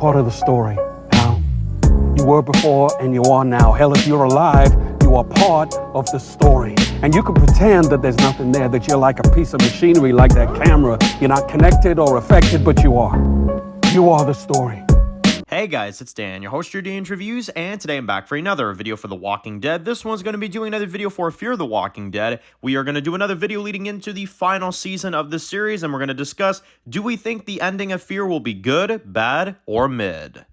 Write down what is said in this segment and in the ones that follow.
part of the story, pal. You were before and you are now. Hell, if you're alive, you are part of the story. And you can pretend that there's nothing there, that you're like a piece of machinery, like that camera. You're not connected or affected, but you are. You are the story. Hey guys, it's Dan, your host of your Dan's Reviews, and today I'm back for another video for The Walking Dead. This one's going to be doing another video for Fear the Walking Dead. We are going to do another video leading into the final season of this series, and we're going to discuss, do we think the ending of Fear will be good, bad, or mid?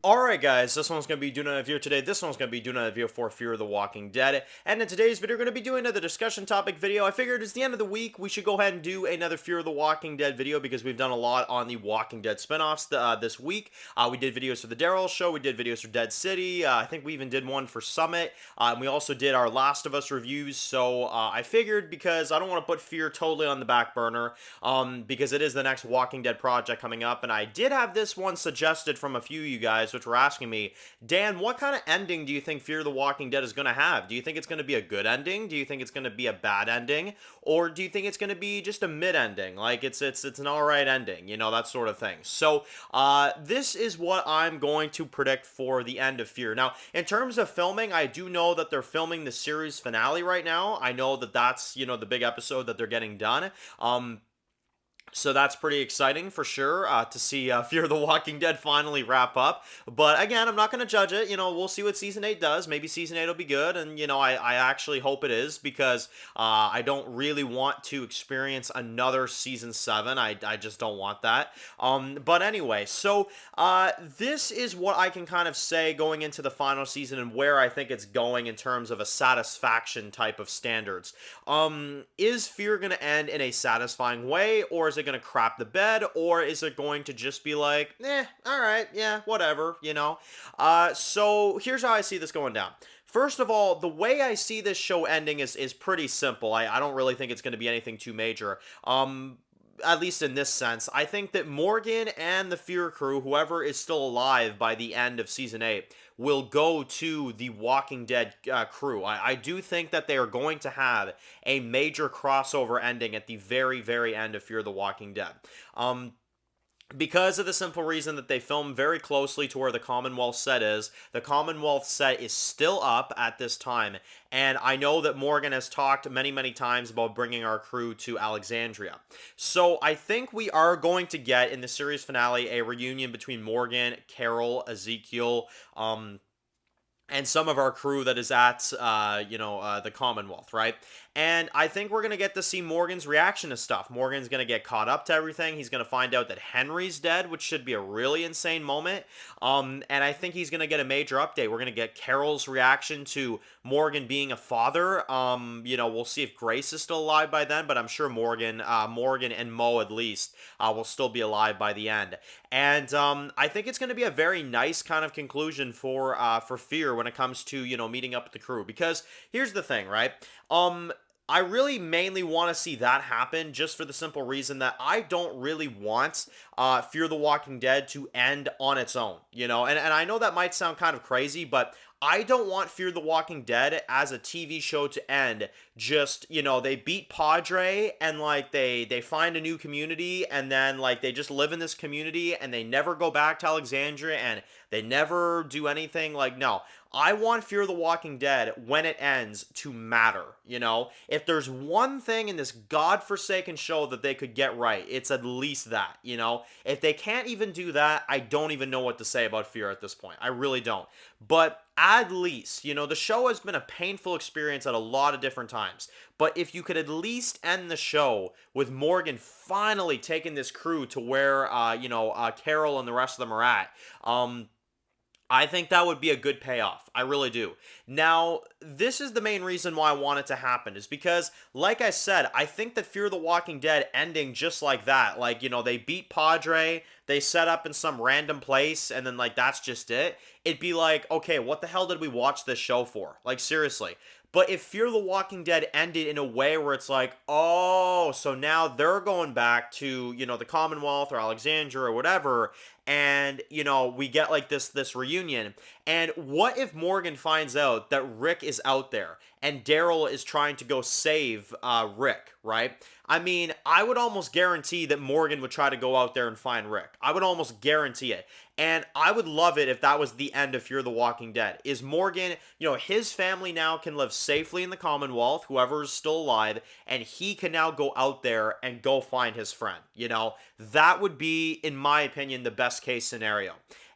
Alright guys, this one's going to be doing another video today. This one's going to be doing another video for Fear the Walking Dead. And in today's video, we're going to be doing another discussion topic video. I figured it's the end of the week, we should go ahead and do another Fear the Walking Dead video because we've done a lot on the Walking Dead spinoffs this week. We did videos for the Daryl Show, we did videos for Dead City, I think we even did one for Summit, and we also did our Last of Us reviews. So I figured, because I don't want to put Fear totally on the back burner, because it is the next Walking Dead project coming up, and I did have this one suggested from a few of you guys, which were asking me, Dan, what kind of ending do you think Fear the Walking Dead is going to have? Do you think it's going to be a good ending? Do you think it's going to be a bad ending? Or do you think it's going to be just a mid-ending? Like, it's an alright ending, you know, that sort of thing. So, this is what I'm going to predict for the end of Fear. Now, in terms of filming, I do know that they're filming the series finale right now. I know that that's, you know, the big episode that they're getting done. So that's pretty exciting for sure, to see Fear the Walking Dead finally wrap up. But again, I'm not going to judge it. You know, we'll see what Season 8 does. Maybe Season 8 will be good, and, you know, I actually hope it is, because I don't really want to experience another Season 7. I just don't want that. But anyway, so this is what I can kind of say going into the final season and where I think it's going in terms of a satisfaction type of standards. Is Fear going to end in a satisfying way, or is it going to crap the bed, or is it going to just be like, all right, yeah, whatever, you know? So here's how I see this going down. First of all, the way I see this show ending is pretty simple. I don't really think it's going to be anything too major. At least in this sense, I think that Morgan and the Fear crew, whoever is still alive by the end of Season 8, will go to the Walking Dead crew. I do think that they are going to have a major crossover ending at the very, very end of Fear the Walking Dead. Because of the simple reason that they film very closely to where the Commonwealth set is. The Commonwealth set is still up at this time, and I know that Morgan has talked many, many times about bringing our crew to Alexandria. So I think we are going to get, in the series finale, a reunion between Morgan, Carol, Ezekiel, and some of our crew that is at, the Commonwealth, right? And I think we're going to get to see Morgan's reaction to stuff. Morgan's going to get caught up to everything. He's going to find out that Henry's dead, which should be a really insane moment. And I think he's going to get a major update. We're going to get Carol's reaction to Morgan being a father. We'll see if Grace is still alive by then, but I'm sure Morgan and Mo at least will still be alive by the end. And I think it's going to be a very nice kind of conclusion for Fear when it comes to, you know, meeting up with the crew. Because here's the thing, right? I really mainly want to see that happen just for the simple reason that I don't really want Fear the Walking Dead to end on its own, you know? And I know that might sound kind of crazy, but I don't want Fear the Walking Dead as a TV show to end just, you know, they beat Padre and, like, they find a new community and then, like, they just live in this community and they never go back to Alexandria and they never do anything. Like, no. I want Fear the Walking Dead, when it ends, to matter, you know? If there's one thing in this godforsaken show that they could get right, it's at least that, you know? If they can't even do that, I don't even know what to say about Fear at this point. I really don't. But at least, you know, the show has been a painful experience at a lot of different times. But if you could at least end the show with Morgan finally taking this crew to where, Carol and the rest of them are at, I think that would be a good payoff. I really do. Now, this is the main reason why I want it to happen, is because, like I said, I think that Fear the Walking Dead ending just like that, like, you know, they beat Padre, they set up in some random place, and then, like, that's just it. It'd be like, okay, what the hell did we watch this show for? Like, seriously. But if Fear the Walking Dead ended in a way where it's like, oh, so now they're going back to, you know, the Commonwealth or Alexandria or whatever, and we get like this reunion. And what if Morgan finds out that Rick is out there and Daryl is trying to go save Rick, right? I mean, I would almost guarantee that Morgan would try to go out there and find Rick. I would almost guarantee it. And I would love it if that was the end of Fear the Walking Dead. Is Morgan, his family now can live safely in the Commonwealth, whoever is still alive, and he can now go out there and go find his friend. That would be, in my opinion, the best case scenario.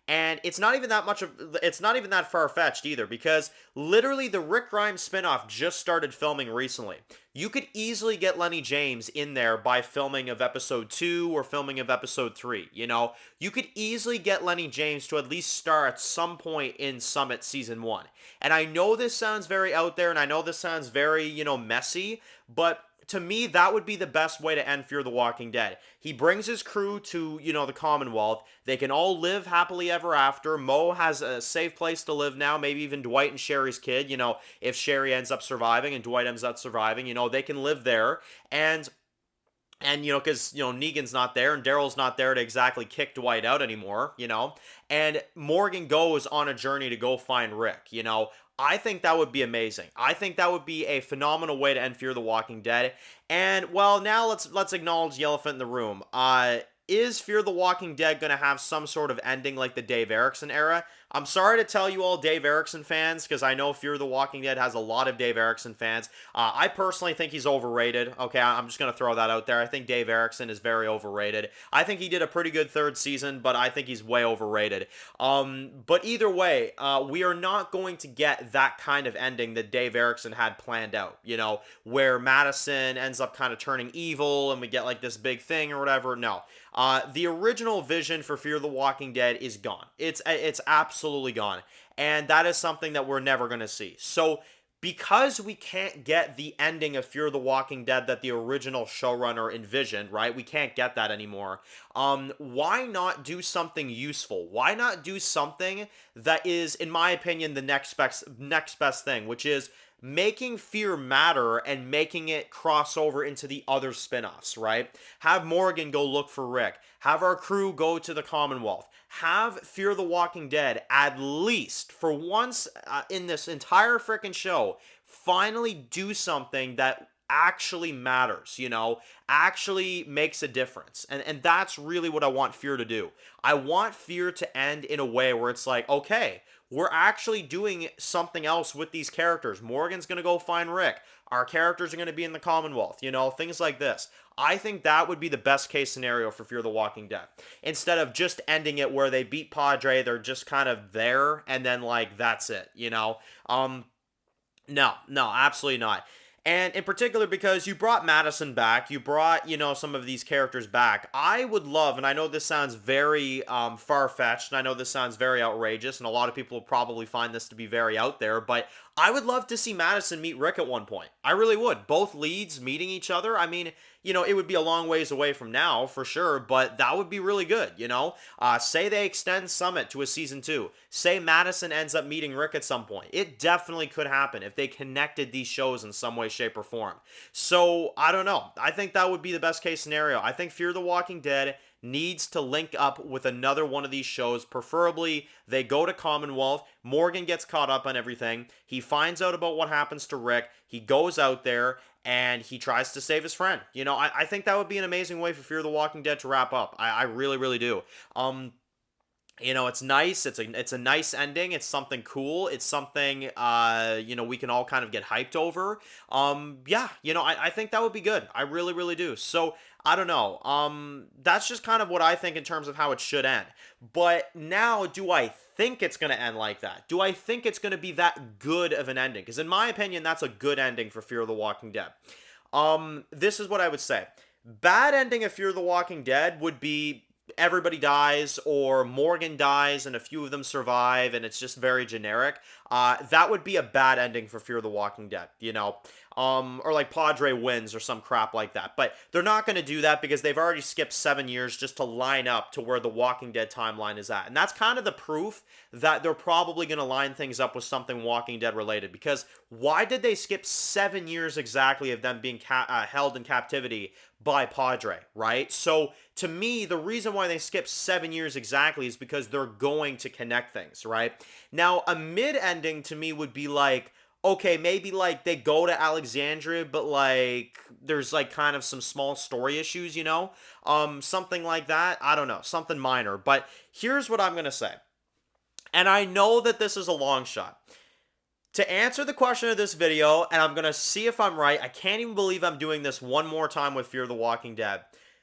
And it's not even that far-fetched either, because literally the Rick Grimes spinoff just started filming recently. You could easily get Lenny James in there by filming of episode 2 or filming of episode 3, You could easily get Lenny James to at least star at some point in Summit Season 1. And I know this sounds very out there, and I know this sounds very, messy, but to me, that would be the best way to end Fear the Walking Dead. He brings his crew to, the Commonwealth. They can all live happily ever after. Mo has a safe place to live now, maybe even Dwight and Sherry's kid. If Sherry ends up surviving and Dwight ends up surviving, they can live there. And because, Negan's not there and Daryl's not there to exactly kick Dwight out anymore, and Morgan goes on a journey to go find Rick, I think that would be amazing. I think that would be a phenomenal way to end Fear the Walking Dead. And, well, now let's acknowledge the elephant in the room. Is Fear the Walking Dead going to have some sort of ending like the Dave Erickson era? I'm sorry to tell you all Dave Erickson fans, because I know Fear the Walking Dead has a lot of Dave Erickson fans. I personally think he's overrated. Okay, I'm just going to throw that out there. I think Dave Erickson is very overrated. I think he did a pretty good third season, but I think he's way overrated. But either way, we are not going to get that kind of ending that Dave Erickson had planned out, where Madison ends up kind of turning evil and we get like this big thing or whatever. No. The original vision for Fear the Walking Dead is gone. It's absolutely gone. And that is something that we're never going to see. So, because we can't get the ending of Fear the Walking Dead that the original showrunner envisioned, right? We can't get that anymore. Why not do something useful? Why not do something that is, in my opinion, the next best thing, which is making Fear matter and making it cross over into the other spin-offs, right? Have Morgan go look for Rick. Have our crew go to the Commonwealth. Have Fear the Walking Dead, at least for once in this entire freaking show, finally do something that actually matters, actually makes a difference. And that's really what I want Fear to do. I want Fear to end in a way where it's like, okay, we're actually doing something else with these characters. Morgan's going to go find Rick. Our characters are going to be in the Commonwealth, things like this. I think that would be the best case scenario for Fear the Walking Dead. Instead of just ending it where they beat Padre, they're just kind of there, and then, like, that's it, No, absolutely not. And in particular, because you brought Madison back, you brought, some of these characters back. I would love, and I know this sounds very far-fetched, and I know this sounds very outrageous, and a lot of people will probably find this to be very out there, but I would love to see Madison meet Rick at one point. I really would. Both leads meeting each other. I mean, it would be a long ways away from now, for sure, but that would be really good, Say they extend Summit to a season 2. Say Madison ends up meeting Rick at some point. It definitely could happen if they connected these shows in some way, shape, or form. So, I don't know. I think that would be the best case scenario. I think Fear the Walking Dead needs to link up with another one of these shows. Preferably, they go to Commonwealth. Morgan gets caught up on everything. He finds out about what happens to Rick. He goes out there and he tries to save his friend. I think that would be an amazing way for Fear the Walking Dead to wrap up. I really, really do. It's nice. It's a nice ending. It's something cool. It's something, we can all kind of get hyped over. I think that would be good. I really, really do. So, I don't know. That's just kind of what I think in terms of how it should end. But now, do I think it's going to end like that? Do I think it's going to be that good of an ending? Because in my opinion, that's a good ending for Fear the Walking Dead. This is what I would say. Bad ending of Fear the Walking Dead would be everybody dies or Morgan dies and a few of them survive and it's just very generic. that would be a bad ending for Fear the Walking Dead, you know? Or like Padre wins or some crap like that. But they're not going to do that because they've already skipped 7 years just to line up to where the Walking Dead timeline is at. And that's kind of the proof that they're probably going to line things up with something Walking Dead related. Because why did they skip 7 years exactly of them being held in captivity by Padre, right? So to me, the reason why they skipped 7 years exactly is because they're going to connect things, right? Now, a mid ending to me would be like, okay, maybe like they go to Alexandria, but like there's like kind of some small story issues, you know? Something like that. I don't know, something minor. But here's what I'm gonna say. And I know that this is a long shot. To answer the question of this video, and I'm gonna see if I'm right, I can't even believe I'm doing this one more time with Fear the Walking Dead.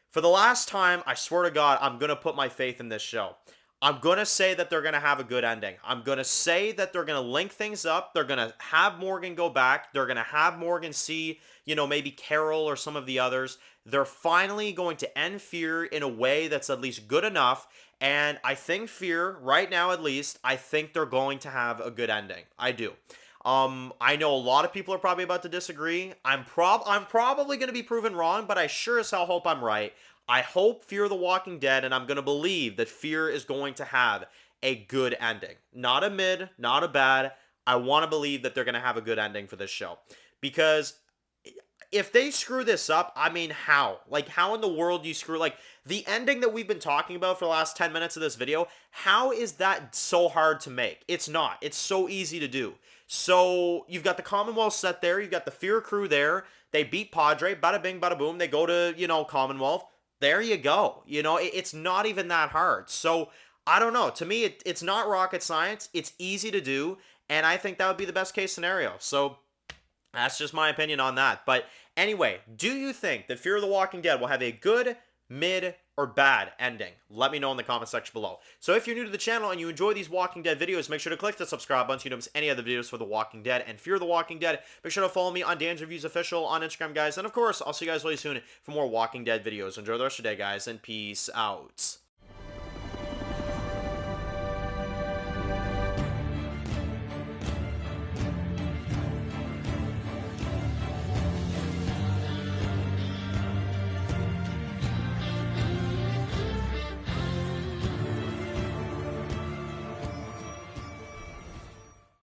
For the last time, I swear to God, I'm gonna put my faith in this show. I'm going to say that they're going to have a good ending. I'm going to say that they're going to link things up. They're going to have Morgan go back. They're going to have Morgan see, you know, maybe Carol or some of the others. They're finally going to end Fear in a way that's at least good enough. And I think Fear, right now at least, I think they're going to have a good ending. I do. I know a lot of people are probably about to disagree. I'm probably going to be proven wrong, but I sure as hell hope I'm right. I hope Fear the Walking Dead, and I'm going to believe that Fear is going to have a good ending. Not a mid, not a bad. I want to believe that they're going to have a good ending for this show. Because if they screw this up, I mean, how? Like, how in the world do you screw... Like, the ending that we've been talking about for the last 10 minutes of this video, how is that so hard to make? It's not. It's so easy to do. So, you've got the Commonwealth set there. You've got the Fear crew there. They beat Padre. Bada bing, bada boom. They go to, you know, Commonwealth. There you go. You know, it's not even that hard. So, I don't know. To me, it's not rocket science. It's easy to do. And I think that would be the best case scenario. So, that's just my opinion on that. But anyway, do you think that Fear the Walking Dead will have a good, mid, or bad ending? Let me know in the comment section below. So if you're new to the channel and you enjoy these Walking Dead videos, make sure to click the subscribe button so you don't miss any other videos for The Walking Dead and Fear the Walking Dead. Make sure to follow me on Dan's Reviews Official on Instagram, guys. And of course, I'll see you guys really soon for more Walking Dead videos. Enjoy the rest of your day, guys, and peace out.